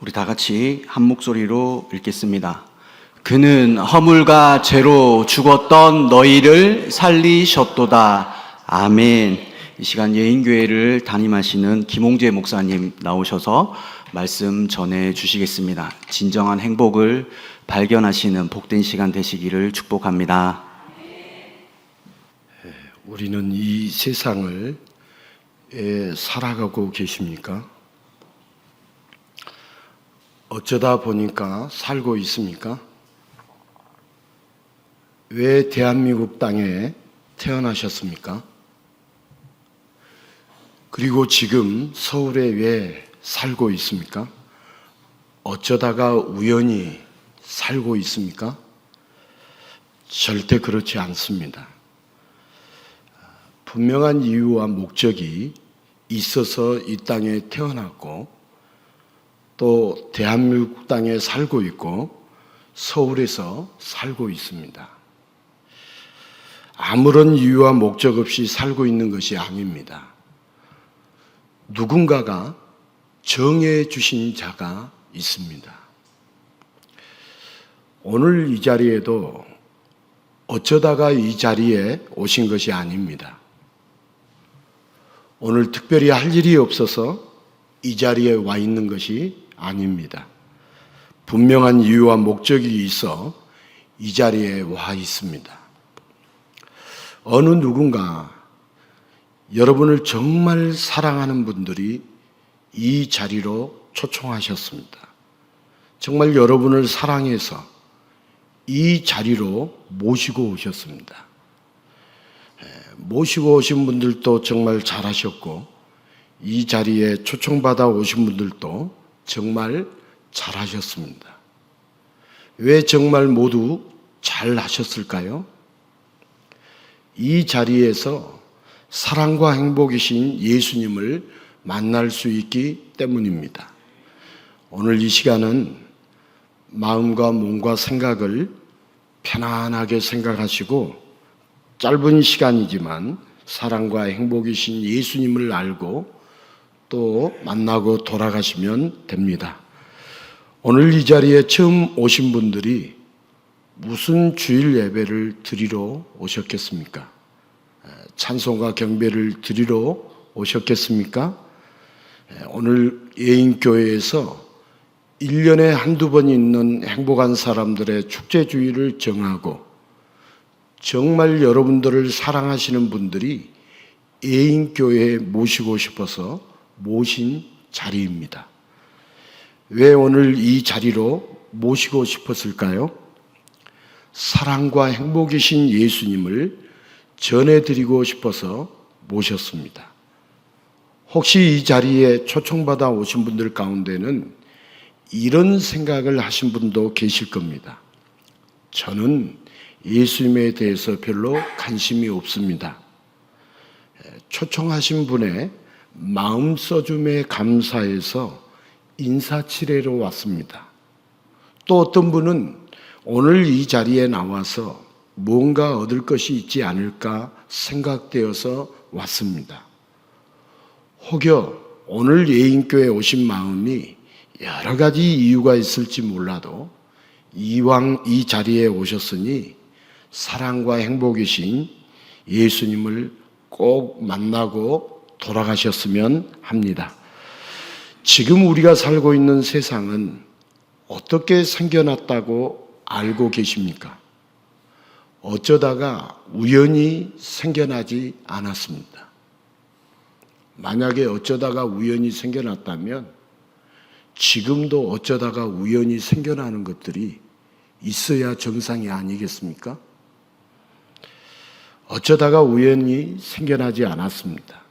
우리 다 같이 한 목소리로 읽겠습니다. 그는 허물과 죄로 죽었던 너희를 살리셨도다. 아멘. 이 시간 예인교회를 담임하시는 김홍재 목사님 나오셔서 말씀 전해 주시겠습니다. 진정한 행복을 발견하시는 복된 시간 되시기를 축복합니다. 우리는 이 세상을 살아가고 계십니까? 어쩌다 보니까 살고 있습니까? 왜 대한민국 땅에 태어나셨습니까? 그리고 지금 서울에 왜 살고 있습니까? 어쩌다가 우연히 살고 있습니까? 절대 그렇지 않습니다. 분명한 이유와 목적이 있어서 이 땅에 태어났고 또 대한민국 땅에 살고 있고 서울에서 살고 있습니다. 아무런 이유와 목적 없이 살고 있는 것이 아닙니다. 누군가가 정해 주신 자가 있습니다. 오늘 이 자리에도 어쩌다가 이 자리에 오신 것이 아닙니다. 오늘 특별히 할 일이 없어서 이 자리에 와 있는 것이 아닙니다. 분명한 이유와 목적이 있어 이 자리에 와 있습니다. 어느 누군가 여러분을 정말 사랑하는 분들이 이 자리로 초청하셨습니다. 정말 여러분을 사랑해서 이 자리로 모시고 오셨습니다. 모시고 오신 분들도 정말 잘하셨고 이 자리에 초청받아 오신 분들도 정말 잘하셨습니다. 왜 정말 모두 잘하셨을까요? 이 자리에서 사랑과 행복이신 예수님을 만날 수 있기 때문입니다. 오늘 이 시간은 마음과 몸과 생각을 편안하게 생각하시고 짧은 시간이지만 사랑과 행복이신 예수님을 알고 또 만나고 돌아가시면 됩니다. 오늘 이 자리에 처음 오신 분들이 무슨 주일 예배를 드리러 오셨겠습니까? 찬송과 경배를 드리러 오셨겠습니까? 오늘 예인교회에서 1년에 한두 번 있는 행복한 사람들의 축제주일을 정하고 정말 여러분들을 사랑하시는 분들이 예인교회에 모시고 싶어서 모신 자리입니다. 왜 오늘 이 자리로 모시고 싶었을까요? 사랑과 행복이신 예수님을 전해드리고 싶어서 모셨습니다. 혹시 이 자리에 초청받아 오신 분들 가운데는 이런 생각을 하신 분도 계실 겁니다. 저는 예수님에 대해서 별로 관심이 없습니다. 초청하신 분의 마음 써줌에 감사해서 인사치레로 왔습니다. 또 어떤 분은 오늘 이 자리에 나와서 뭔가 얻을 것이 있지 않을까 생각되어서 왔습니다. 혹여 오늘 예인교회에 오신 마음이 여러 가지 이유가 있을지 몰라도 이왕 이 자리에 오셨으니 사랑과 행복이신 예수님을 꼭 만나고 돌아가셨으면 합니다. 지금 우리가 살고 있는 세상은 어떻게 생겨났다고 알고 계십니까? 어쩌다가 우연히 생겨나지 않았습니다. 만약에 어쩌다가 우연히 생겨났다면 지금도 어쩌다가 우연히 생겨나는 것들이 있어야 정상이 아니겠습니까? 어쩌다가 우연히 생겨나지 않았습니다.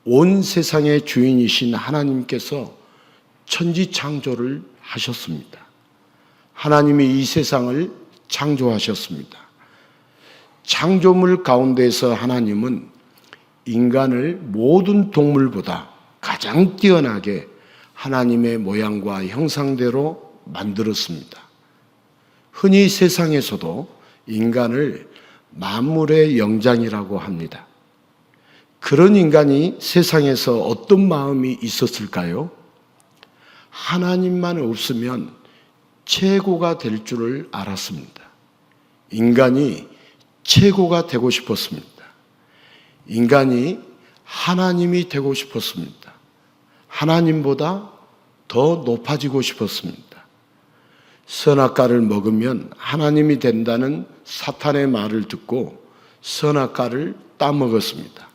온 세상의 주인이신 하나님께서 천지창조를 하셨습니다. 하나님이 이 세상을 창조하셨습니다. 창조물 가운데서 하나님은 인간을 모든 동물보다 가장 뛰어나게 하나님의 모양과 형상대로 만들었습니다. 흔히 세상에서도 인간을 만물의 영장이라고 합니다. 그런 인간이 세상에서 어떤 마음이 있었을까요? 하나님만 없으면 최고가 될 줄을 알았습니다. 인간이 최고가 되고 싶었습니다. 인간이 하나님이 되고 싶었습니다. 하나님보다 더 높아지고 싶었습니다. 선악과를 먹으면 하나님이 된다는 사탄의 말을 듣고 선악과를 따먹었습니다.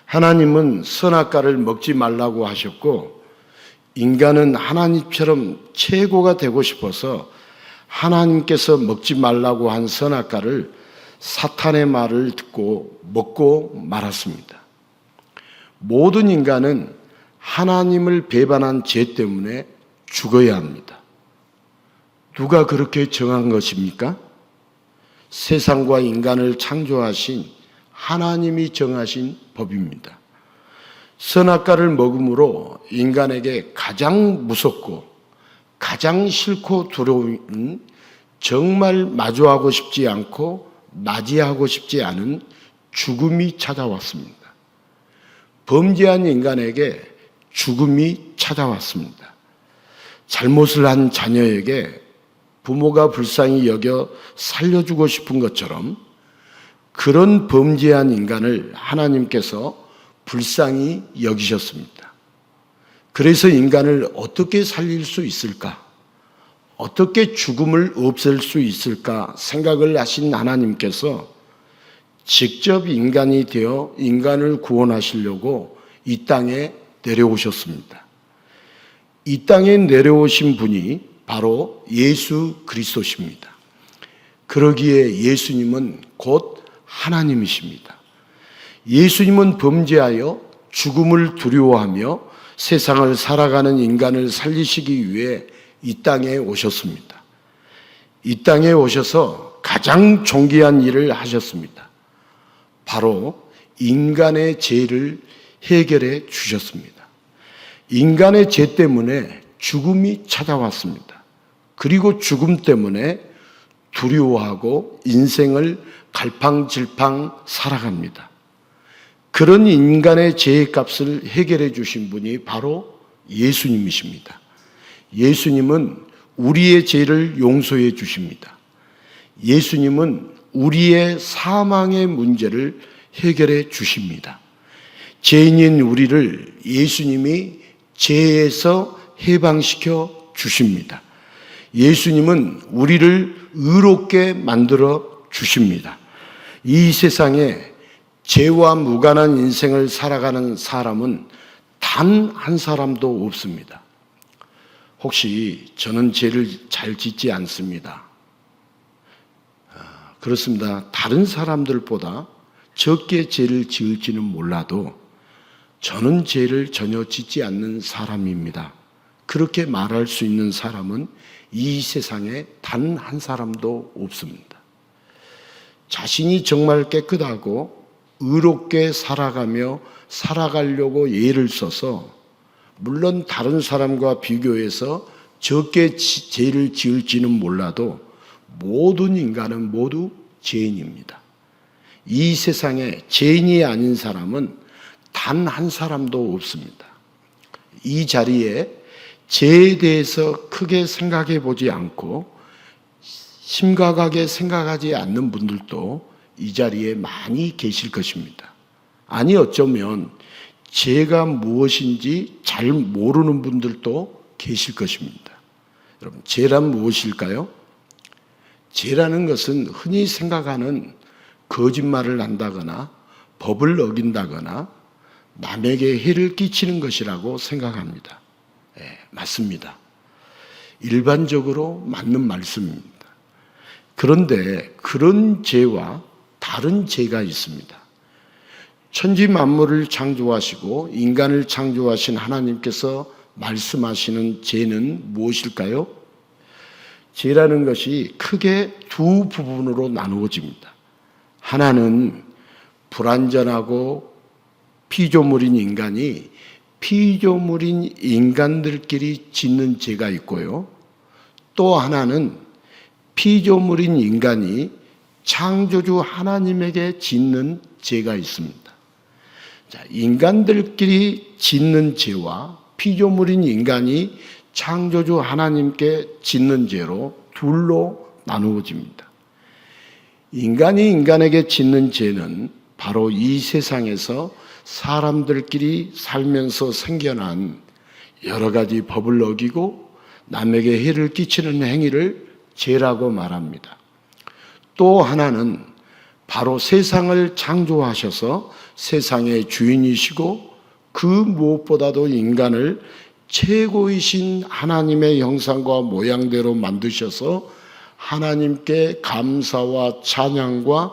하나님은 선악과를 먹지 말라고 하셨고 인간은 하나님처럼 최고가 되고 싶어서 하나님께서 먹지 말라고 한 선악과를 사탄의 말을 듣고 먹고 말았습니다. 모든 인간은 하나님을 배반한 죄 때문에 죽어야 합니다. 누가 그렇게 정한 것입니까? 세상과 인간을 창조하신 하나님이 정하신 법입니다. 선악과를 먹음으로 인간에게 가장 무섭고 가장 싫고 두려운 정말 마주하고 싶지 않고 맞이하고 싶지 않은 죽음이 찾아왔습니다. 범죄한 인간에게 죽음이 찾아왔습니다. 잘못을 한 자녀에게 부모가 불쌍히 여겨 살려주고 싶은 것처럼 그런 범죄한 인간을 하나님께서 불쌍히 여기셨습니다. 그래서 인간을 어떻게 살릴 수 있을까? 어떻게 죽음을 없앨 수 있을까 생각을 하신 하나님께서 직접 인간이 되어 인간을 구원하시려고 이 땅에 내려오셨습니다. 이 땅에 내려오신 분이 바로 예수 그리스도십니다. 그러기에 예수님은 곧 하나님이십니다. 예수님은 범죄하여 죽음을 두려워하며 세상을 살아가는 인간을 살리시기 위해 이 땅에 오셨습니다. 이 땅에 오셔서 가장 존귀한 일을 하셨습니다. 바로 인간의 죄를 해결해 주셨습니다. 인간의 죄 때문에 죽음이 찾아왔습니다. 그리고 죽음 때문에 두려워하고 인생을 갈팡질팡 살아갑니다. 그런 인간의 죄의 값을 해결해 주신 분이 바로 예수님이십니다. 예수님은 우리의 죄를 용서해 주십니다. 예수님은 우리의 사망의 문제를 해결해 주십니다. 죄인인 우리를 예수님이 죄에서 해방시켜 주십니다. 예수님은 우리를 의롭게 만들어 주십니다. 이 세상에 죄와 무관한 인생을 살아가는 사람은 단 한 사람도 없습니다. 혹시 저는 죄를 잘 짓지 않습니다. 그렇습니다. 다른 사람들보다 적게 죄를 지을지는 몰라도 저는 죄를 전혀 짓지 않는 사람입니다. 그렇게 말할 수 있는 사람은 이 세상에 단 한 사람도 없습니다. 자신이 정말 깨끗하고 의롭게 살아가며 살아가려고 예를 써서 물론 다른 사람과 비교해서 적게 죄를 지을지는 몰라도 모든 인간은 모두 죄인입니다. 이 세상에 죄인이 아닌 사람은 단 한 사람도 없습니다. 이 자리에 죄에 대해서 크게 생각해 보지 않고 심각하게 생각하지 않는 분들도 이 자리에 많이 계실 것입니다. 아니 어쩌면 죄가 무엇인지 잘 모르는 분들도 계실 것입니다. 여러분, 죄란 무엇일까요? 죄라는 것은 흔히 생각하는 거짓말을 한다거나 법을 어긴다거나 남에게 해를 끼치는 것이라고 생각합니다. 네, 맞습니다. 일반적으로 맞는 말씀입니다. 그런데 그런 죄와 다른 죄가 있습니다. 천지 만물을 창조하시고 인간을 창조하신 하나님께서 말씀하시는 죄는 무엇일까요? 죄라는 것이 크게 두 부분으로 나누어집니다. 하나는 불완전하고 피조물인 인간이 피조물인 인간들끼리 짓는 죄가 있고요. 또 하나는 피조물인 인간이 창조주 하나님에게 짓는 죄가 있습니다. 자, 인간들끼리 짓는 죄와 피조물인 인간이 창조주 하나님께 짓는 죄로 둘로 나누어집니다. 인간이 인간에게 짓는 죄는 바로 이 세상에서 사람들끼리 살면서 생겨난 여러 가지 법을 어기고 남에게 해를 끼치는 행위를 죄라고 말합니다. 또 하나는 바로 세상을 창조하셔서 세상의 주인이시고 그 무엇보다도 인간을 최고이신 하나님의 형상과 모양대로 만드셔서 하나님께 감사와 찬양과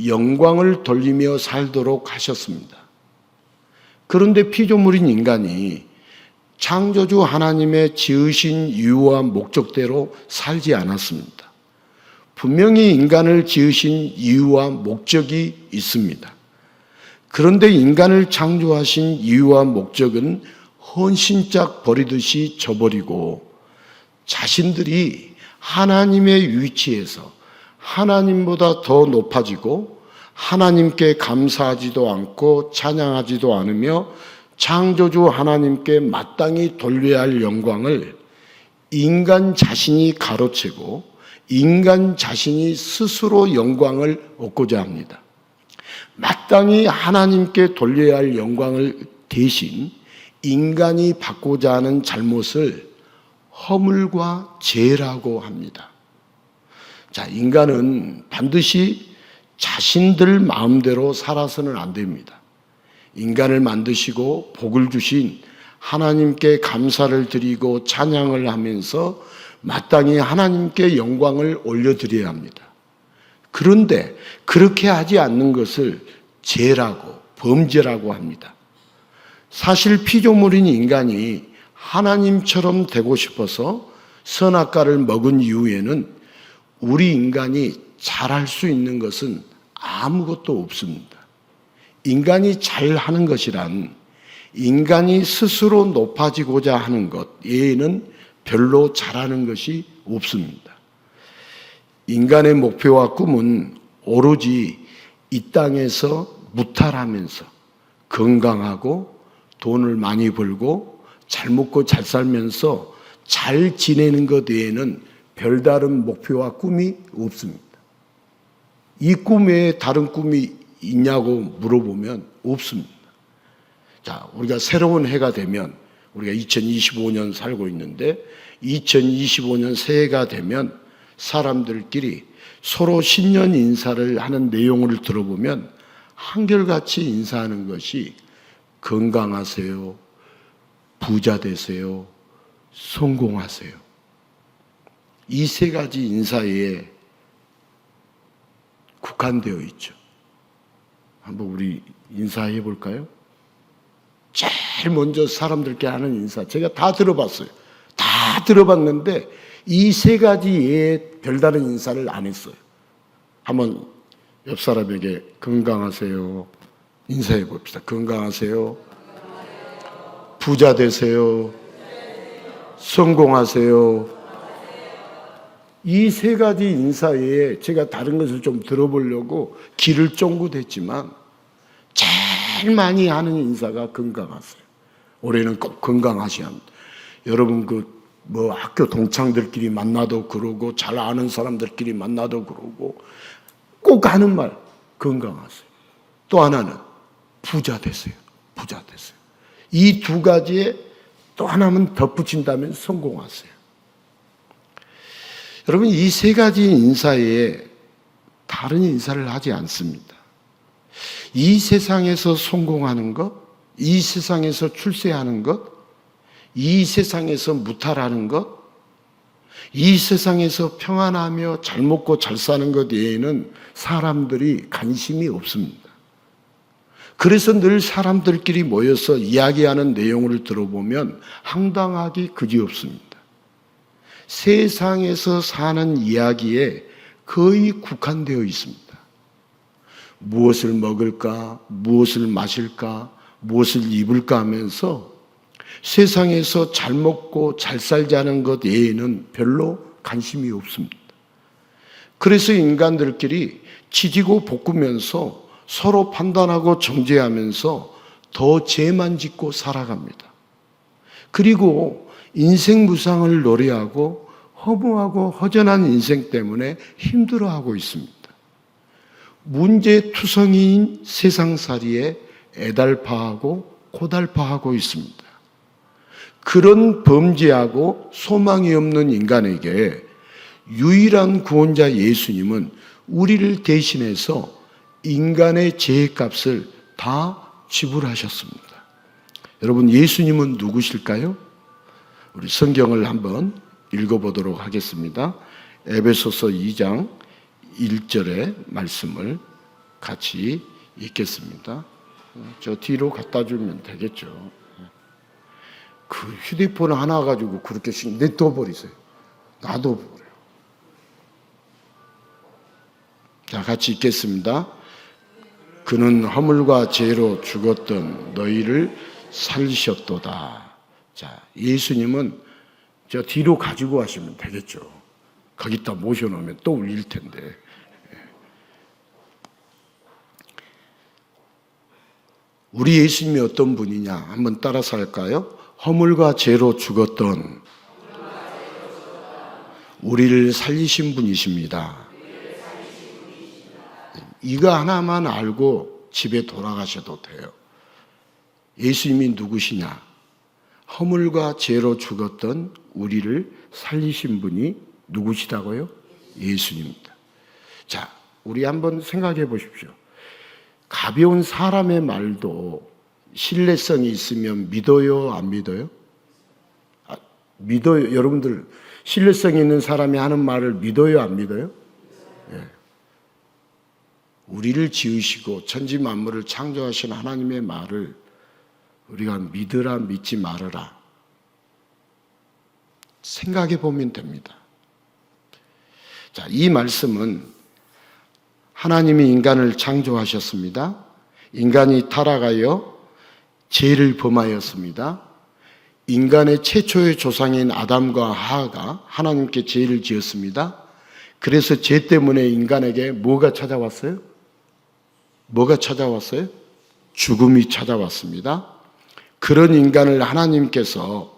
영광을 돌리며 살도록 하셨습니다. 그런데 피조물인 인간이 창조주 하나님의 지으신 이유와 목적대로 살지 않았습니다. 분명히 인간을 지으신 이유와 목적이 있습니다. 그런데 인간을 창조하신 이유와 목적은 헌신짝 버리듯이 저버리고 자신들이 하나님의 위치에서 하나님보다 더 높아지고 하나님께 감사하지도 않고 찬양하지도 않으며 창조주 하나님께 마땅히 돌려야 할 영광을 인간 자신이 가로채고 인간 자신이 스스로 영광을 얻고자 합니다. 마땅히 하나님께 돌려야 할 영광을 대신 인간이 받고자 하는 잘못을 허물과 죄라고 합니다. 자, 인간은 반드시 자신들 마음대로 살아서는 안 됩니다. 인간을 만드시고 복을 주신 하나님께 감사를 드리고 찬양을 하면서 마땅히 하나님께 영광을 올려드려야 합니다. 그런데 그렇게 하지 않는 것을 죄라고, 범죄라고 합니다. 사실 피조물인 인간이 하나님처럼 되고 싶어서 선악과를 먹은 이후에는 우리 인간이 잘할 수 있는 것은 아무것도 없습니다. 인간이 잘하는 것이란 인간이 스스로 높아지고자 하는 것 외에는 별로 잘하는 것이 없습니다. 인간의 목표와 꿈은 오로지 이 땅에서 무탈하면서 건강하고 돈을 많이 벌고 잘 먹고 잘 살면서 잘 지내는 것 외에는 별다른 목표와 꿈이 없습니다. 이 꿈 외에 다른 꿈이 있냐고 물어보면 없습니다. 자, 우리가 새로운 해가 되면 우리가 2025년 살고 있는데 2025년 새해가 되면 사람들끼리 서로 신년 인사를 하는 내용을 들어보면 한결같이 인사하는 것이 건강하세요, 부자 되세요, 성공하세요. 이 세 가지 인사에 국한되어 있죠. 한번 우리 인사해 볼까요? 제일 먼저 사람들께 하는 인사, 제가 다 들어봤어요. 다 들어봤는데 이 세 가지 외에 별다른 인사를 안 했어요. 한번 옆 사람에게 건강하세요 인사해 봅시다. 건강하세요, 부자 되세요, 성공하세요. 이 세 가지 인사 외에 제가 다른 것을 좀 들어보려고 귀를 쫑긋했지만 제일 많이 하는 인사가 건강하세요. 올해는 꼭 건강하셔야 합니다. 여러분 학교 동창들끼리 만나도 그러고 잘 아는 사람들끼리 만나도 그러고 꼭 하는 말 건강하세요. 또 하나는 부자 되세요. 부자 되세요. 이 두 가지에 또 하나만 덧붙인다면 성공하세요. 여러분, 이 세 가지 인사에 다른 인사를 하지 않습니다. 이 세상에서 성공하는 것, 이 세상에서 출세하는 것, 이 세상에서 무탈하는 것, 이 세상에서 평안하며 잘 먹고 잘 사는 것 외에는 사람들이 관심이 없습니다. 그래서 늘 사람들끼리 모여서 이야기하는 내용을 들어보면 황당하기 그지없습니다. 세상에서 사는 이야기에 거의 국한되어 있습니다. 무엇을 먹을까, 무엇을 마실까, 무엇을 입을까 하면서 세상에서 잘 먹고 잘 살자는 것 외에는 별로 관심이 없습니다. 그래서 인간들끼리 지지고 볶으면서 서로 판단하고 정죄하면서 더 죄만 짓고 살아갑니다. 그리고 인생 무상을 노래하고 허무하고 허전한 인생 때문에 힘들어하고 있습니다. 문제투성이인 세상살이에 애달파하고 고달파하고 있습니다. 그런 범죄하고 소망이 없는 인간에게 유일한 구원자 예수님은 우리를 대신해서 인간의 죄값을 다 지불하셨습니다. 여러분, 예수님은 누구실까요? 우리 성경을 한번 읽어보도록 하겠습니다. 에베소서 2장 1절의 말씀을 같이 읽겠습니다. 저 뒤로 갖다 주면 되겠죠. 그 휴대폰 하나 가지고 그렇게 냅둬버리세요. 놔둬버려요. 자, 같이 읽겠습니다. 그는 허물과 죄로 죽었던 너희를 살리셨도다. 자, 예수님은 저 뒤로 가지고 가시면 되겠죠. 거기다 모셔놓으면 또 울릴 텐데. 우리 예수님이 어떤 분이냐 한번 따라서 할까요? 허물과 죄로 죽었던 우리를 살리신 분이십니다. 이거 하나만 알고 집에 돌아가셔도 돼요. 예수님이 누구시냐? 허물과 죄로 죽었던 우리를 살리신 분이 누구시다고요? 예수님입니다. 자, 우리 한번 생각해 보십시오. 가벼운 사람의 말도 신뢰성이 있으면 믿어요, 안 믿어요? 믿어요. 여러분들 신뢰성 있는 사람이 하는 말을 믿어요, 안 믿어요? 예. 우리를 지으시고 천지 만물을 창조하신 하나님의 말을 우리가 믿으라 믿지 말아라 생각해 보면 됩니다. 자, 이 말씀은 하나님이 인간을 창조하셨습니다. 인간이 타락하여 죄를 범하였습니다. 인간의 최초의 조상인 아담과 하하가 하나님께 죄를 지었습니다. 그래서 죄 때문에 인간에게 뭐가 찾아왔어요? 뭐가 찾아왔어요? 죽음이 찾아왔습니다. 그런 인간을 하나님께서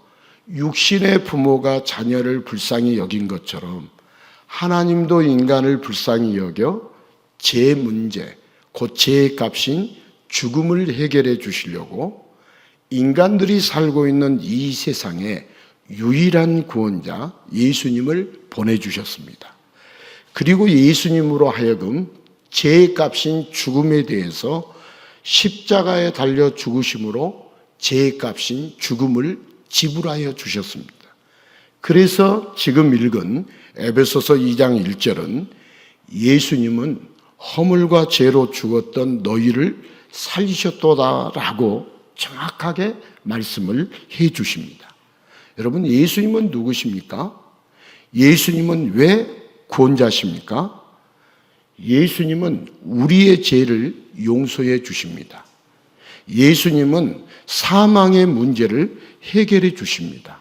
육신의 부모가 자녀를 불쌍히 여긴 것처럼 하나님도 인간을 불쌍히 여겨 죄 문제, 곧 죄의 값인 죽음을 해결해 주시려고 인간들이 살고 있는 이 세상에 유일한 구원자 예수님을 보내주셨습니다. 그리고 예수님으로 하여금 죄의 값인 죽음에 대해서 십자가에 달려 죽으심으로 죄의 값인 죽음을 지불하여 주셨습니다. 그래서 지금 읽은 에베소서 2장 1절은 예수님은 허물과 죄로 죽었던 너희를 살리셨도다라고 정확하게 말씀을 해 주십니다. 여러분, 예수님은 누구십니까? 예수님은 왜 구원자십니까? 예수님은 우리의 죄를 용서해 주십니다. 예수님은 사망의 문제를 해결해 주십니다.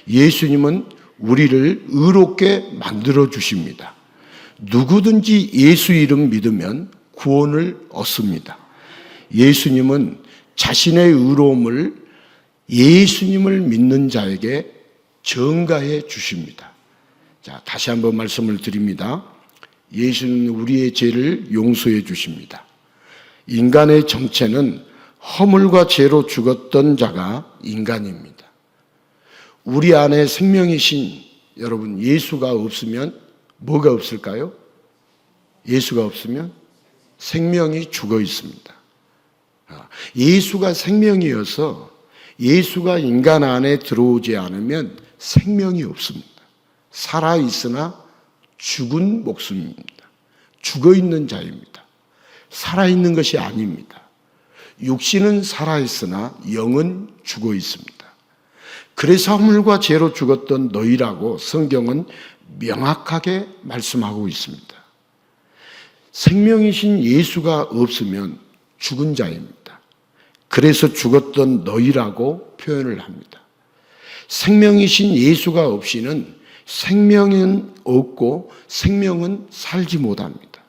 예수님은 우리를 의롭게 만들어 주십니다. 누구든지 예수 이름 믿으면 구원을 얻습니다. 예수님은 자신의 의로움을 예수님을 믿는 자에게 전가해 주십니다. 자, 다시 한번 말씀을 드립니다. 예수님은 우리의 죄를 용서해 주십니다. 인간의 정체는 허물과 죄로 죽었던 자가 인간입니다. 우리 안에 생명이신 여러분, 예수가 없으면 뭐가 없을까요? 예수가 없으면 생명이 죽어 있습니다. 예수가 생명이어서 예수가 인간 안에 들어오지 않으면 생명이 없습니다. 살아있으나 죽은 목숨입니다. 죽어 있는 자입니다. 살아있는 것이 아닙니다. 육신은 살아있으나 영은 죽어 있습니다. 그래서 허물과 죄로 죽었던 너희라고 성경은 명확하게 말씀하고 있습니다. 생명이신 예수가 없으면 죽은 자입니다. 그래서 죽었던 너희라고 표현을 합니다. 생명이신 예수가 없이는 생명은 없고 생명은 살지 못합니다.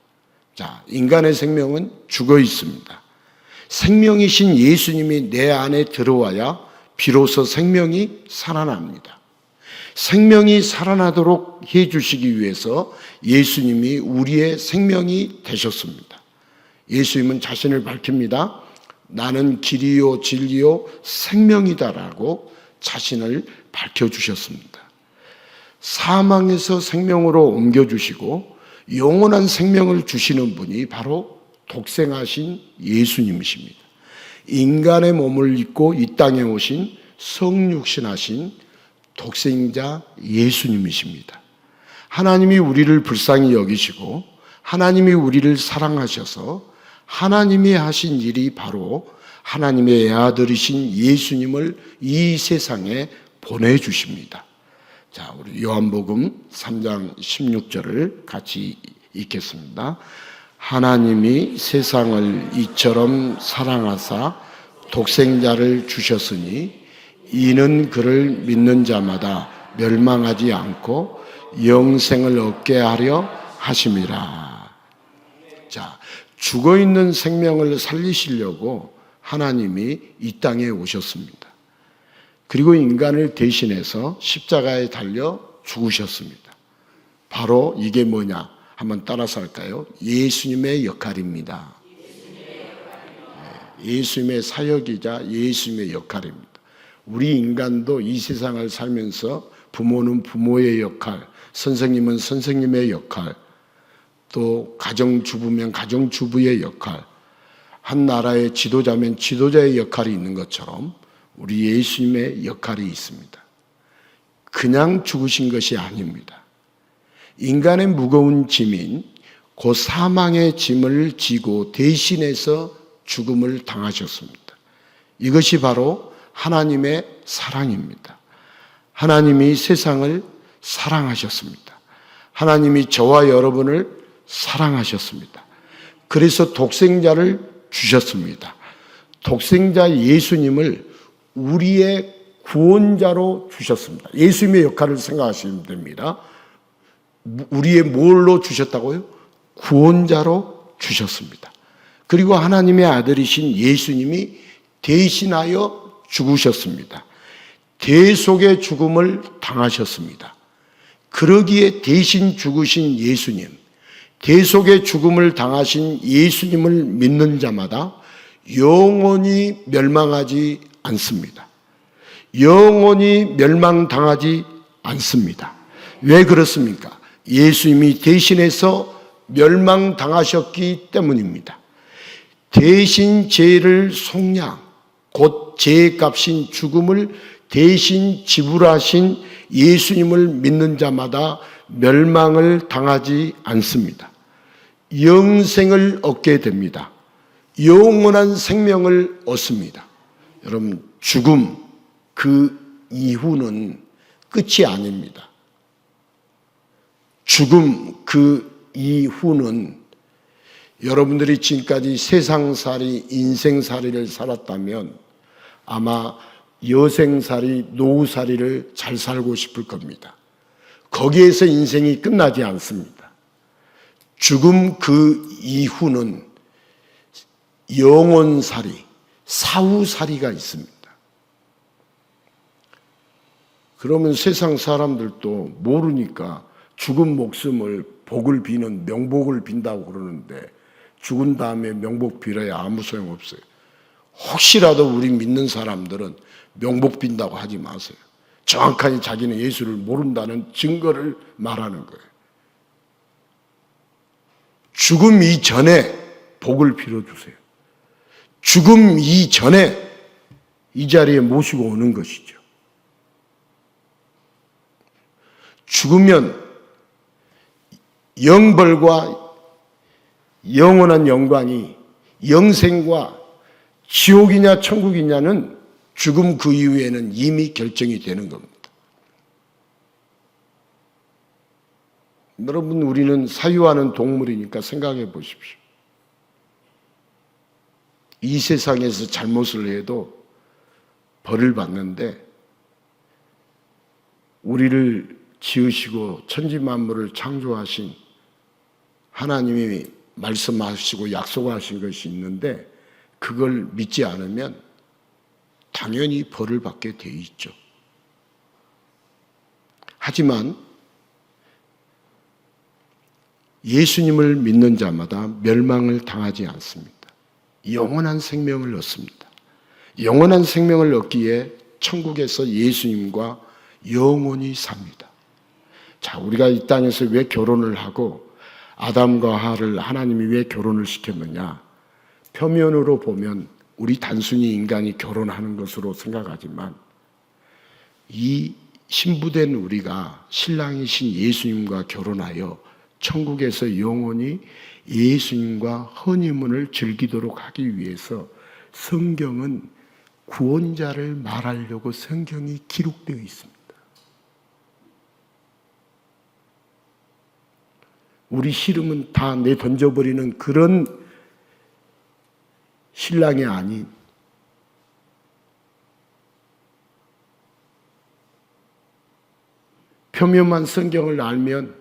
자, 인간의 생명은 죽어 있습니다. 생명이신 예수님이 내 안에 들어와야 비로소 생명이 살아납니다. 생명이 살아나도록 해 주시기 위해서 예수님이 우리의 생명이 되셨습니다. 예수님은 자신을 밝힙니다. 나는 길이요 진리요 생명이다라고 자신을 밝혀주셨습니다. 사망에서 생명으로 옮겨주시고 영원한 생명을 주시는 분이 바로 독생하신 예수님이십니다. 인간의 몸을 입고 이 땅에 오신 성육신하신 독생자 예수님이십니다. 하나님이 우리를 불쌍히 여기시고 하나님이 우리를 사랑하셔서 하나님이 하신 일이 바로 하나님의 아들이신 예수님을 이 세상에 보내주십니다. 자, 우리 요한복음 3장 16절을 같이 읽겠습니다. 하나님이 세상을 이처럼 사랑하사 독생자를 주셨으니 이는 그를 믿는 자마다 멸망하지 않고 영생을 얻게 하려 하심이라. 자, 죽어있는 생명을 살리시려고 하나님이 이 땅에 오셨습니다. 그리고 인간을 대신해서 십자가에 달려 죽으셨습니다. 바로 이게 뭐냐? 한번 따라서 할까요? 예수님의 역할입니다. 예수님의 사역이자 예수님의 역할입니다. 우리 인간도 이 세상을 살면서 부모는 부모의 역할, 선생님은 선생님의 역할, 또 가정주부면 가정주부의 역할, 한 나라의 지도자면 지도자의 역할이 있는 것처럼 우리 예수님의 역할이 있습니다. 그냥 죽으신 것이 아닙니다. 인간의 무거운 짐인 그 사망의 짐을 지고 대신해서 죽음을 당하셨습니다. 이것이 바로 하나님의 사랑입니다. 하나님이 세상을 사랑하셨습니다. 하나님이 저와 여러분을 사랑하셨습니다. 그래서 독생자를 주셨습니다. 독생자 예수님을 우리의 구원자로 주셨습니다. 예수님의 역할을 생각하시면 됩니다. 우리의 뭘로 주셨다고요? 구원자로 주셨습니다. 그리고 하나님의 아들이신 예수님이 대신하여 죽으셨습니다. 대속의 죽음을 당하셨습니다. 그러기에 대신 죽으신 예수님, 대속의 죽음을 당하신 예수님을 믿는 자마다 영원히 멸망하지 않습니다. 영원히 멸망당하지 않습니다. 왜 그렇습니까? 예수님이 대신해서 멸망당하셨기 때문입니다. 대신 죄를 속량, 곧 죄의 값인 죽음을 대신 지불하신 예수님을 믿는 자마다 멸망을 당하지 않습니다. 영생을 얻게 됩니다. 영원한 생명을 얻습니다. 여러분, 죽음 그 이후는 끝이 아닙니다. 죽음 그 이후는 여러분들이 지금까지 세상살이, 인생살이를 살았다면 아마 여생살이, 노후살이를 잘 살고 싶을 겁니다. 거기에서 인생이 끝나지 않습니다. 죽음 그 이후는 영원살이, 사후살이가 있습니다. 그러면 세상 사람들도 모르니까 죽은 목숨을 복을 비는 명복을 빈다고 그러는데 죽은 다음에 명복 빌어야 아무 소용없어요. 혹시라도 우리 믿는 사람들은 명복 빈다고 하지 마세요. 정확하게 자기는 예수를 모른다는 증거를 말하는 거예요. 죽음 이전에 복을 빌어주세요. 죽음 이전에 이 자리에 모시고 오는 것이죠. 죽으면 영벌과 영원한 영광이 영생과 지옥이냐 천국이냐는 죽음 그 이후에는 이미 결정이 되는 겁니다. 여러분, 우리는 사유하는 동물이니까 생각해 보십시오. 이 세상에서 잘못을 해도 벌을 받는데 우리를 지으시고 천지만물을 창조하신 하나님이 말씀하시고 약속하신 것이 있는데 그걸 믿지 않으면 당연히 벌을 받게 돼 있죠. 하지만 예수님을 믿는 자마다 멸망을 당하지 않습니다. 영원한 생명을 얻습니다. 영원한 생명을 얻기에 천국에서 예수님과 영원히 삽니다. 자, 우리가 이 땅에서 왜 결혼을 하고 아담과 하와를 하나님이 왜 결혼을 시켰느냐? 표면으로 보면 우리 단순히 인간이 결혼하는 것으로 생각하지만 이 신부된 우리가 신랑이신 예수님과 결혼하여 천국에서 영원히 예수님과 허니문을 즐기도록 하기 위해서 성경은 구원자를 말하려고 성경이 기록되어 있습니다. 우리 싫으면 다 내던져버리는 그런 신랑이 아닌 표면만 성경을 알면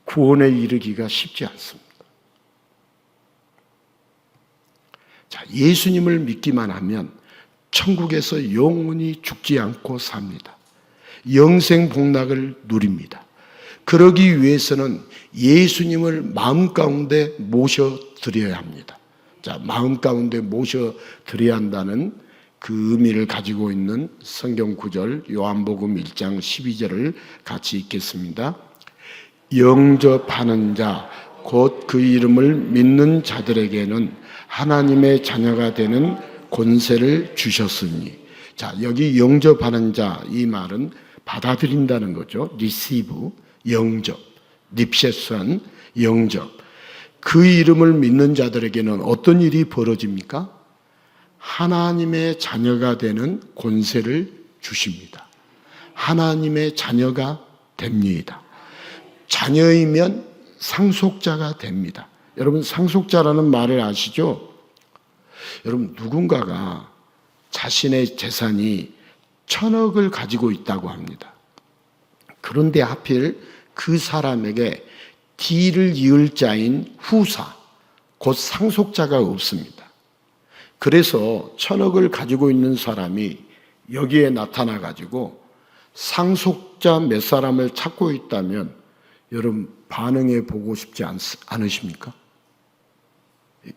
구원에 이르기가 쉽지 않습니다. 자, 예수님을 믿기만 하면 천국에서 영원히 죽지 않고 삽니다. 영생 복락을 누립니다. 그러기 위해서는 예수님을 마음 가운데 모셔드려야 합니다. 자, 마음 가운데 모셔드려야 한다는 그 의미를 가지고 있는 성경 구절 요한복음 1장 12절을 같이 읽겠습니다. 영접하는 자 곧 그 이름을 믿는 자들에게는 하나님의 자녀가 되는 권세를 주셨으니. 자, 여기 영접하는 자, 이 말은 받아들인다는 거죠. receive, 영접, 립세스한 영접. 그 이름을 믿는 자들에게는 어떤 일이 벌어집니까? 하나님의 자녀가 되는 권세를 주십니다. 하나님의 자녀가 됩니다. 자녀이면 상속자가 됩니다. 여러분, 상속자라는 말을 아시죠? 여러분, 누군가가 자신의 재산이 1,000억을 가지고 있다고 합니다. 그런데 하필 그 사람에게 뒤를 이을 자인 후사, 곧 상속자가 없습니다. 그래서 1,000억을 가지고 있는 사람이 여기에 나타나 가지고 상속자 몇 사람을 찾고 있다면 여러분 반응해 보고 싶지 않으십니까?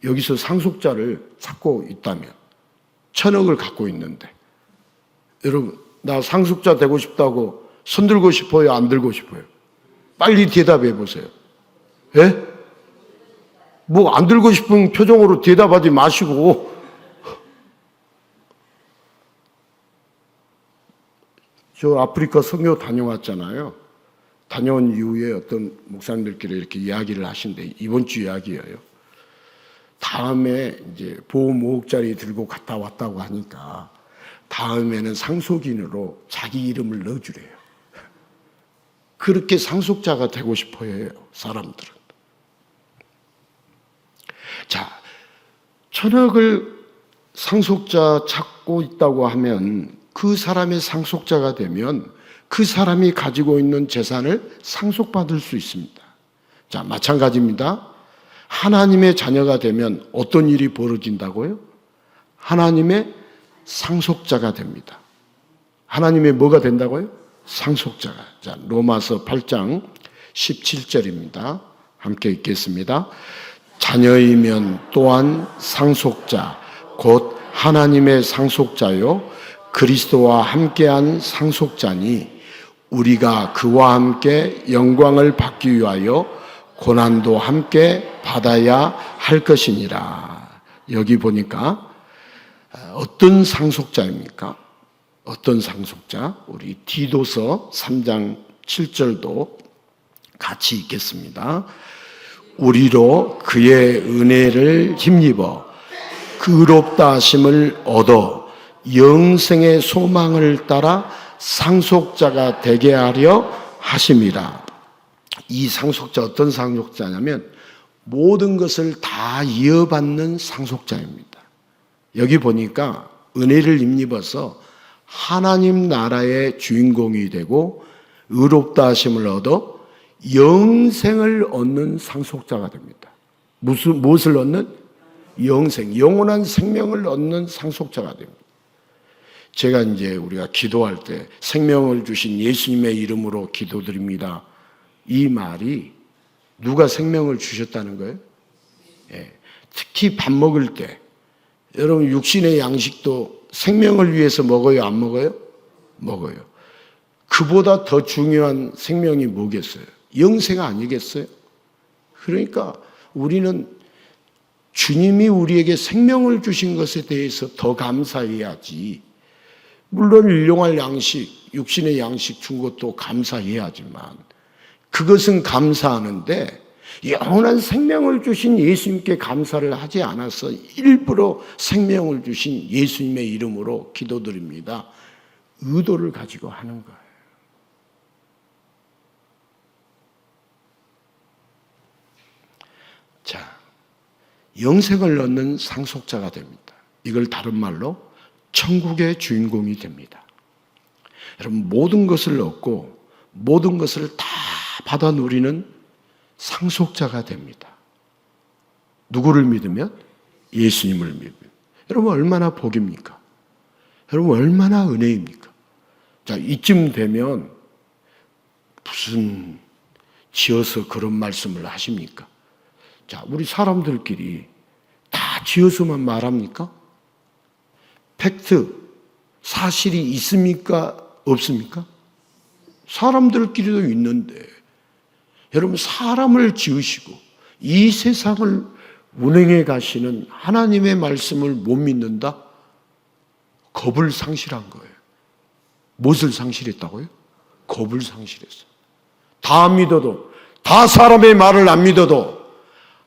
여기서 상속자를 찾고 있다면 1,000억을 갖고 있는데 여러분, 나 상속자 되고 싶다고 손 들고 싶어요? 안 들고 싶어요? 빨리 대답해 보세요. 예? 뭐 안 들고 싶은 표정으로 대답하지 마시고. 저 아프리카 선교 다녀왔잖아요. 다녀온 이후에 어떤 목사님들끼리 이렇게 이야기를 하신대. 이번 주 이야기예요. 다음에 이제 보험 5억짜리 들고 갔다 왔다고 하니까 다음에는 상속인으로 자기 이름을 넣어주래요. 그렇게 상속자가 되고 싶어 해요, 사람들은. 자, 1,000억을 상속자 찾고 있다고 하면 그 사람의 상속자가 되면 그 사람이 가지고 있는 재산을 상속받을 수 있습니다. 자, 마찬가지입니다. 하나님의 자녀가 되면 어떤 일이 벌어진다고요? 하나님의 상속자가 됩니다. 하나님의 뭐가 된다고요? 상속자가. 자, 로마서 8장 17절입니다. 함께 읽겠습니다. 자녀이면 또한 상속자, 곧 하나님의 상속자요 그리스도와 함께한 상속자니 우리가 그와 함께 영광을 받기 위하여 고난도 함께 받아야 할 것이니라. 여기 보니까 어떤 상속자입니까? 어떤 상속자? 우리 디도서 3장 7절도 같이 읽겠습니다. 우리로 그의 은혜를 힘입어 그 의롭다 하심을 얻어 영생의 소망을 따라 상속자가 되게 하려 하심이라. 이 상속자 어떤 상속자냐면 모든 것을 다 이어받는 상속자입니다. 여기 보니까 은혜를 힘입어서 하나님 나라의 주인공이 되고 의롭다 하심을 얻어 영생을 얻는 상속자가 됩니다. 무엇을 얻는? 영생, 영원한 생명을 얻는 상속자가 됩니다. 제가 이제 우리가 기도할 때 생명을 주신 예수님의 이름으로 기도드립니다. 이 말이 누가 생명을 주셨다는 거예요? 예. 특히 밥 먹을 때 여러분 육신의 양식도 생명을 위해서 먹어요? 안 먹어요? 먹어요. 그보다 더 중요한 생명이 뭐겠어요? 영생 아니겠어요? 그러니까 우리는 주님이 우리에게 생명을 주신 것에 대해서 더 감사해야지. 물론 일용할 양식, 육신의 양식 준 것도 감사해야지만 그것은 감사하는데 영원한 생명을 주신 예수님께 감사를 하지 않아서 일부러 생명을 주신 예수님의 이름으로 기도드립니다. 의도를 가지고 하는 거예요. 자, 영생을 얻는 상속자가 됩니다. 이걸 다른 말로 천국의 주인공이 됩니다. 여러분 모든 것을 얻고 모든 것을 다 받아 누리는 상속자가 됩니다. 누구를 믿으면? 예수님을 믿으면. 여러분 얼마나 복입니까? 여러분 얼마나 은혜입니까? 자, 이쯤 되면 무슨 지어서 그런 말씀을 하십니까? 자, 우리 사람들끼리 다 지어서만 말합니까? 팩트, 사실이 있습니까? 없습니까? 사람들끼리도 있는데 여러분 사람을 지으시고 이 세상을 운행해 가시는 하나님의 말씀을 못 믿는다? 겁을 상실한 거예요. 무엇을 상실했다고요? 겁을 상실했어요. 다 믿어도, 다 사람의 말을 안 믿어도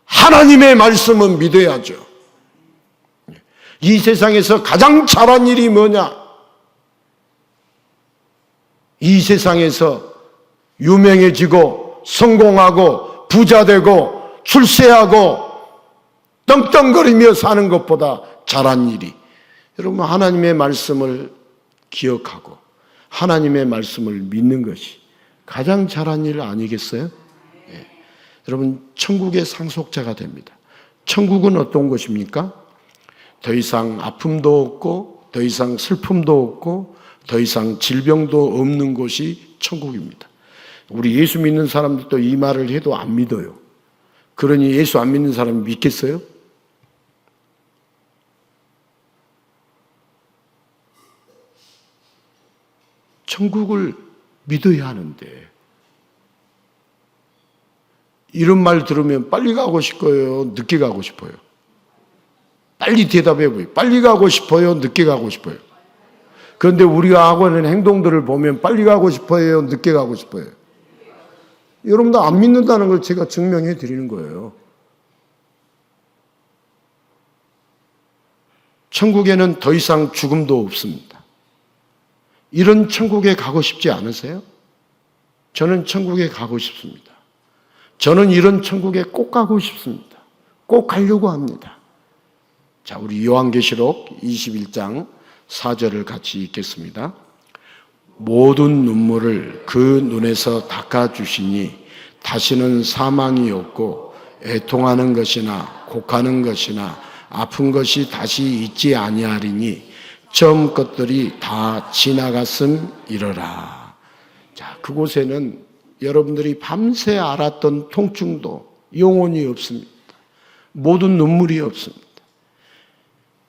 하나님의 말씀은 믿어야죠. 이 세상에서 가장 잘한 일이 뭐냐? 이 세상에서 유명해지고 성공하고 부자되고 출세하고 떵떵거리며 사는 것보다 잘한 일이 여러분 하나님의 말씀을 기억하고 하나님의 말씀을 믿는 것이 가장 잘한 일 아니겠어요? 예. 여러분 천국의 상속자가 됩니다. 천국은 어떤 곳입니까? 더 이상 아픔도 없고 더 이상 슬픔도 없고 더 이상 질병도 없는 곳이 천국입니다. 우리 예수 믿는 사람들도 이 말을 해도 안 믿어요. 그러니 예수 안 믿는 사람이 믿겠어요? 천국을 믿어야 하는데 이런 말 들으면 빨리 가고 싶어요? 늦게 가고 싶어요? 빨리 대답해 보세요. 빨리 가고 싶어요? 늦게 가고 싶어요? 그런데 우리가 하고 있는 행동들을 보면 빨리 가고 싶어요? 늦게 가고 싶어요? 여러분들 안 믿는다는 걸 제가 증명해 드리는 거예요. 천국에는 더 이상 죽음도 없습니다. 이런 천국에 가고 싶지 않으세요? 저는 천국에 가고 싶습니다. 저는 이런 천국에 꼭 가고 싶습니다. 꼭 가려고 합니다. 자, 우리 요한계시록 21장 4절을 같이 읽겠습니다. 모든 눈물을 그 눈에서 닦아주시니 다시는 사망이 없고 애통하는 것이나 곡하는 것이나 아픈 것이 다시 있지 아니하리니 처음 것들이 다 지나갔음이러라. 자, 그곳에는 여러분들이 밤새 알았던 통증도 영원히 없습니다. 모든 눈물이 없습니다.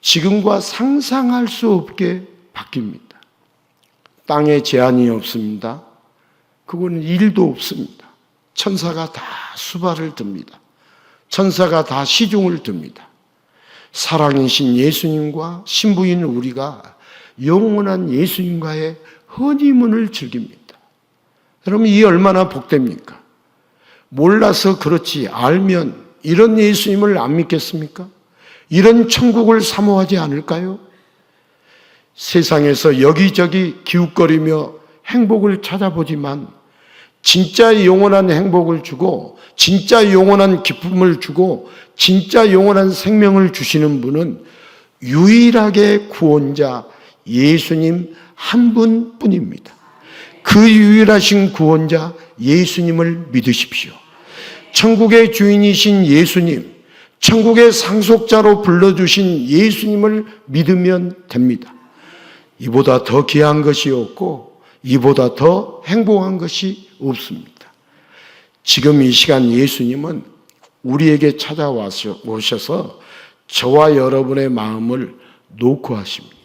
지금과 상상할 수 없게 바뀝니다. 땅에 제한이 없습니다. 그거는 일도 없습니다. 천사가 다 수발을 듭니다. 천사가 다 시중을 듭니다. 사랑이신 예수님과 신부인 우리가 영원한 예수님과의 허니문을 즐깁니다. 여러분 이 얼마나 복됩니까? 몰라서 그렇지 알면 이런 예수님을 안 믿겠습니까? 이런 천국을 사모하지 않을까요? 세상에서 여기저기 기웃거리며 행복을 찾아보지만 진짜 영원한 행복을 주고 진짜 영원한 기쁨을 주고 진짜 영원한 생명을 주시는 분은 유일하게 구원자 예수님 한 분뿐입니다. 그 유일하신 구원자 예수님을 믿으십시오. 천국의 주인이신 예수님, 천국의 상속자로 불러주신 예수님을 믿으면 됩니다. 이보다 더 귀한 것이 없고 이보다 더 행복한 것이 없습니다. 지금 이 시간 예수님은 우리에게 찾아오셔서 저와 여러분의 마음을 놓고 하십니다.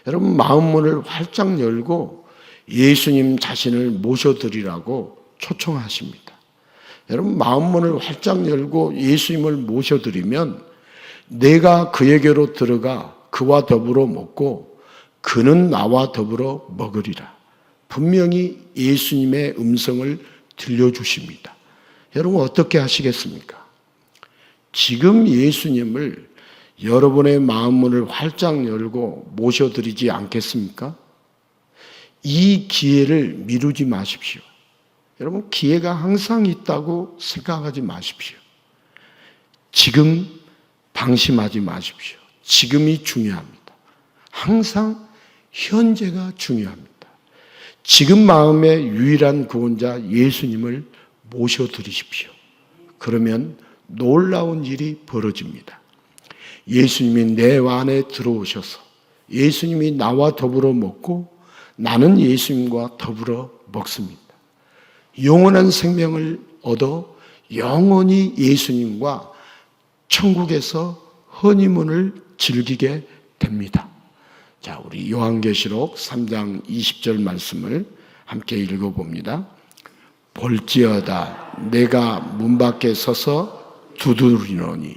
여러분 마음문을 활짝 열고 예수님 자신을 모셔드리라고 초청하십니다. 여러분 마음문을 활짝 열고 예수님을 모셔드리면 내가 그에게로 들어가 그와 더불어 먹고 그는 나와 더불어 먹으리라. 분명히 예수님의 음성을 들려주십니다. 여러분 어떻게 하시겠습니까? 지금 예수님을 여러분의 마음문을 활짝 열고 모셔드리지 않겠습니까? 이 기회를 미루지 마십시오. 여러분 기회가 항상 있다고 생각하지 마십시오. 지금 방심하지 마십시오. 지금이 중요합니다. 항상 현재가 중요합니다. 지금 마음의 유일한 구원자 예수님을 모셔드리십시오. 그러면 놀라운 일이 벌어집니다. 예수님이 내 안에 들어오셔서 예수님이 나와 더불어 먹고 나는 예수님과 더불어 먹습니다. 영원한 생명을 얻어 영원히 예수님과 천국에서 허니문을 즐기게 됩니다. 자, 우리 요한계시록 3장 20절 말씀을 함께 읽어봅니다. 볼지어다 내가 문 밖에 서서 두드리노니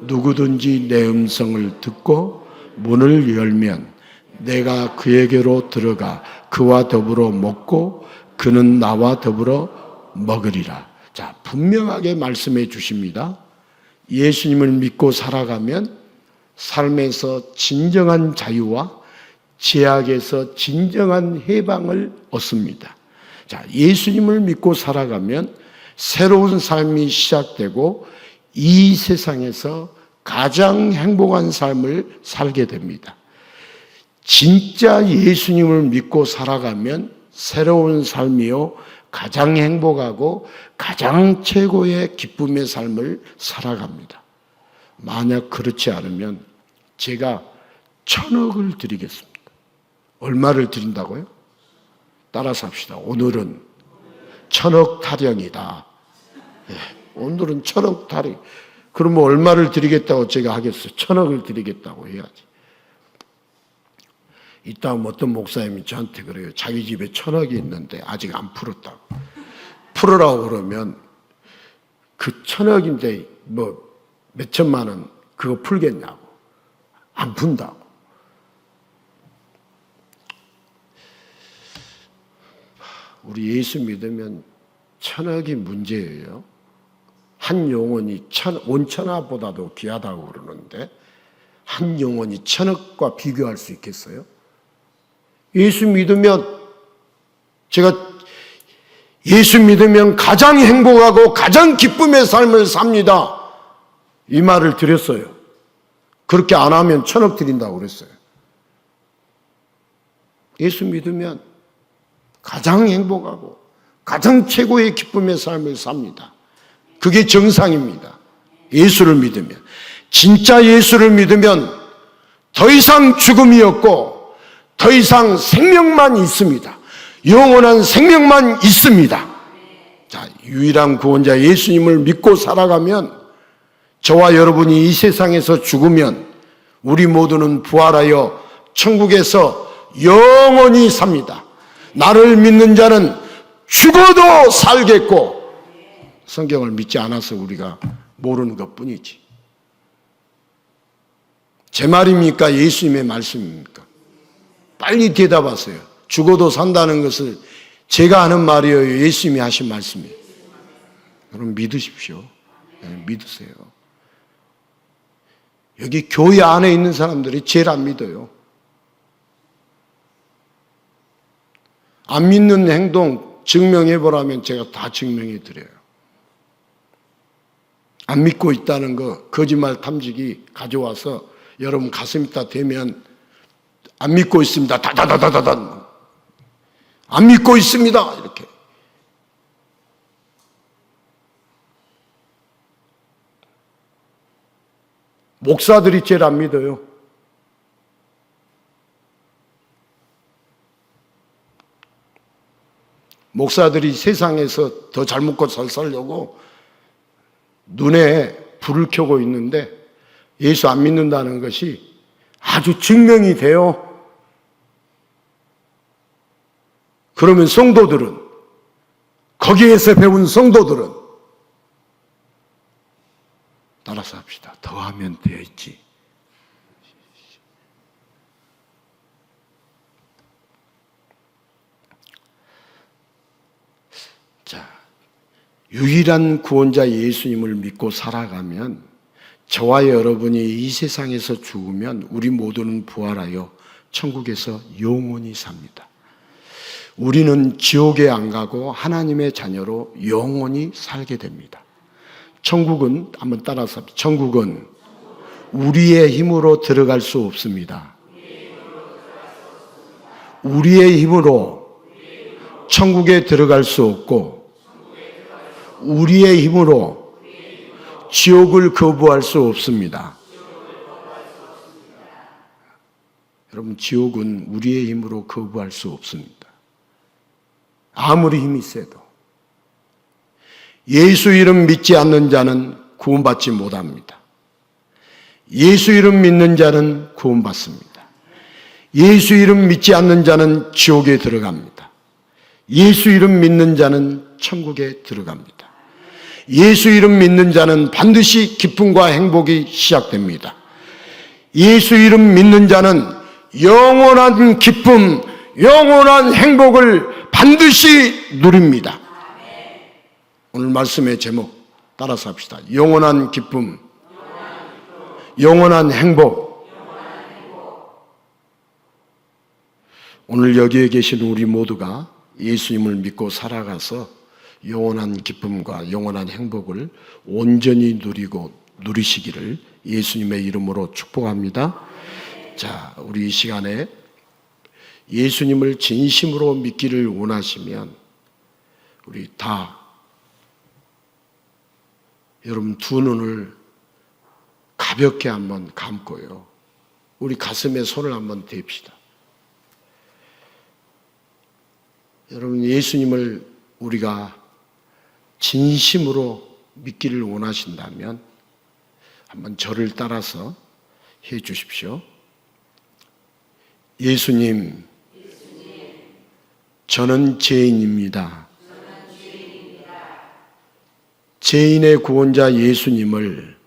누구든지 내 음성을 듣고 문을 열면 내가 그에게로 들어가 그와 더불어 먹고 그는 나와 더불어 먹으리라. 자, 분명하게 말씀해 주십니다. 예수님을 믿고 살아가면 삶에서 진정한 자유와 죄악에서 진정한 해방을 얻습니다. 자, 예수님을 믿고 살아가면 새로운 삶이 시작되고 이 세상에서 가장 행복한 삶을 살게 됩니다. 진짜 예수님을 믿고 살아가면 새로운 삶이요 가장 행복하고 가장 최고의 기쁨의 삶을 살아갑니다. 만약 그렇지 않으면 제가 1,000억을 드리겠습니다. 얼마를 드린다고요? 따라서 합시다. 오늘은 1,000억 타령이다. 네, 오늘은 1,000억 타령. 그러면 얼마를 드리겠다고 제가 하겠어요? 1,000억을 드리겠다고 해야지. 이따 어떤 목사님이 저한테 그래요. 자기 집에 1,000억이 있는데 아직 안 풀었다고. 풀으라고 그러면 그 1,000억인데 뭐 몇천만 원 그거 풀겠냐고. 안 푼다고. 우리 예수 믿으면 1,000억이 문제예요. 한 영혼이 온천하보다도 귀하다고 그러는데 한 영혼이 1,000억과 비교할 수 있겠어요? 예수 믿으면 예수 믿으면 가장 행복하고 가장 기쁨의 삶을 삽니다. 이 말을 드렸어요. 그렇게 안 하면 1,000억 드린다고 그랬어요. 예수 믿으면 가장 행복하고 가장 최고의 기쁨의 삶을 삽니다. 그게 정상입니다. 예수를 믿으면. 진짜 예수를 믿으면 더 이상 죽음이 없고 더 이상 생명만 있습니다. 영원한 생명만 있습니다. 자, 유일한 구원자 예수님을 믿고 살아가면 저와 여러분이 이 세상에서 죽으면 우리 모두는 부활하여 천국에서 영원히 삽니다. 나를 믿는 자는 죽어도 살겠고 성경을 믿지 않아서 우리가 모르는 것뿐이지. 제 말입니까? 예수님의 말씀입니까? 빨리 대답하세요. 죽어도 산다는 것을 제가 하는 말이에요? 예수님이 하신 말씀이에요? 여러분 믿으십시오. 네, 믿으세요. 여기 교회 안에 있는 사람들이 제일 안 믿어요. 안 믿는 행동 증명해 보라면 제가 다 증명해 드려요. 안 믿고 있다는 거 거짓말 탐지기 가져와서 여러분 가슴에다 대면 안 믿고 있습니다. 다다다다다다. 안 믿고 있습니다. 이렇게. 목사들이 제일 안 믿어요. 목사들이 세상에서 더 잘 먹고 잘 살려고 눈에 불을 켜고 있는데 예수 안 믿는다는 것이 아주 증명이 돼요. 그러면 성도들은, 거기에서 배운 성도들은 따라서 합시다. 더 하면 되었지. 자, 유일한 구원자 예수님을 믿고 살아가면, 저와 여러분이 이 세상에서 죽으면 우리 모두는 부활하여 천국에서 영원히 삽니다. 우리는 지옥에 안 가고 하나님의 자녀로 영원히 살게 됩니다. 천국은, 한번 따라서, 천국은 우리의 힘으로 들어갈 수 없습니다. 우리의 힘으로 천국에 들어갈 수 없고, 우리의 힘으로 지옥을 거부할 수 없습니다. 여러분, 지옥은 우리의 힘으로 거부할 수 없습니다. 아무리 힘이 세도. 예수 이름 믿지 않는 자는 구원받지 못합니다. 예수 이름 믿는 자는 구원받습니다. 예수 이름 믿지 않는 자는 지옥에 들어갑니다. 예수 이름 믿는 자는 천국에 들어갑니다. 예수 이름 믿는 자는 반드시 기쁨과 행복이 시작됩니다. 예수 이름 믿는 자는 영원한 기쁨, 영원한 행복을 반드시 누립니다. 오늘 말씀의 제목 따라서 합시다. 영원한 기쁨, 영원한 행복. 오늘 여기에 계신 우리 모두가 예수님을 믿고 살아가서 영원한 기쁨과 영원한 행복을 온전히 누리시기를 예수님의 이름으로 축복합니다. 자, 우리 이 시간에 예수님을 진심으로 믿기를 원하시면 우리 다 여러분 두 눈을 가볍게 한번 감고요. 우리 가슴에 손을 한번 댑시다. 여러분, 예수님을 우리가 진심으로 믿기를 원하신다면 한번 저를 따라서 해 주십시오. 예수님, 저는 죄인입니다. 죄인의 구원자 예수님을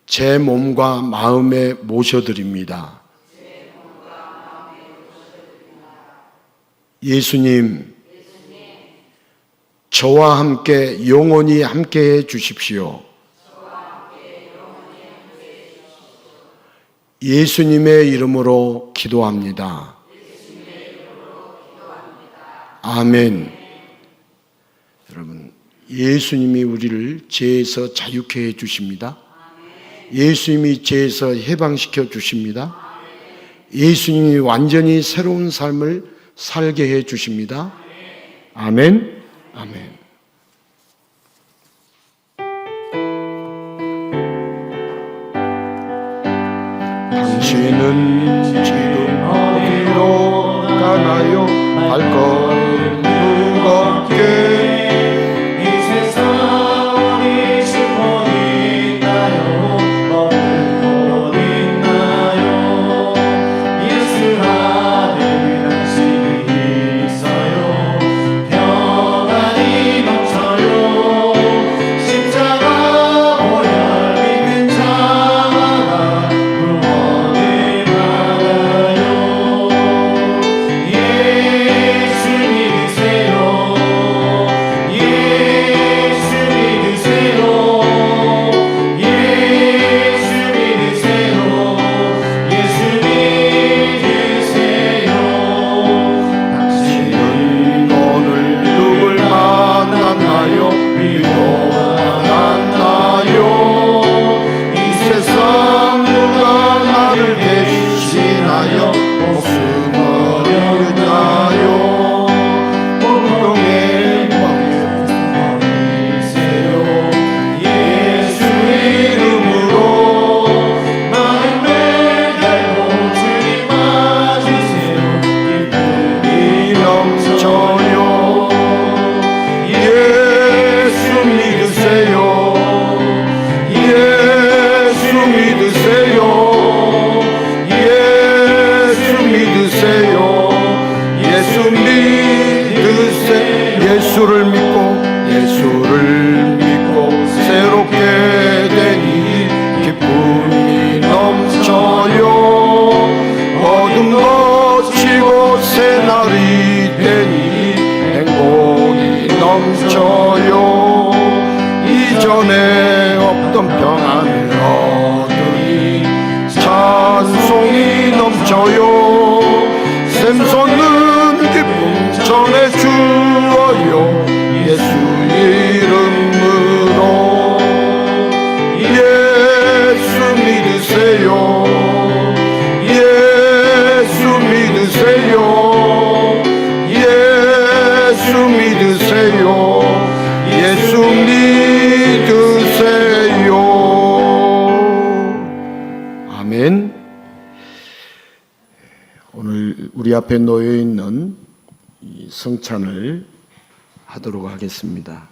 제 몸과 마음에 모셔드립니다. 예수님, 저와 함께 영원히 함께해 주십시오. 예수님의 이름으로 기도합니다. 아멘. 여러분, 예수님이 우리를 죄에서 자유케 해 주십니다. 예수님이 죄에서 해방시켜 주십니다. 예수님이 완전히 새로운 삶을 살게 해 주십니다. 아멘. 아멘. 당신은 지금 어디로 가나요? 발걸음 무겁게 예수 예수 믿으세 예수를 믿고 새롭게 되니 기쁨이 넘쳐요 어둠 거치고 새날이 되니 행복이 넘쳐요 이전에 없던 평안을 얻으니 찬송이 넘쳐요 샘솟는 기쁨 전해 주어요 예수 이름으로 예수 믿으세요 예수 믿으세요 예수 믿으세요 예수 믿으세요 아멘. 오늘 우리 앞에 놓여 있는 이 성찬을 하도록 하겠습니다.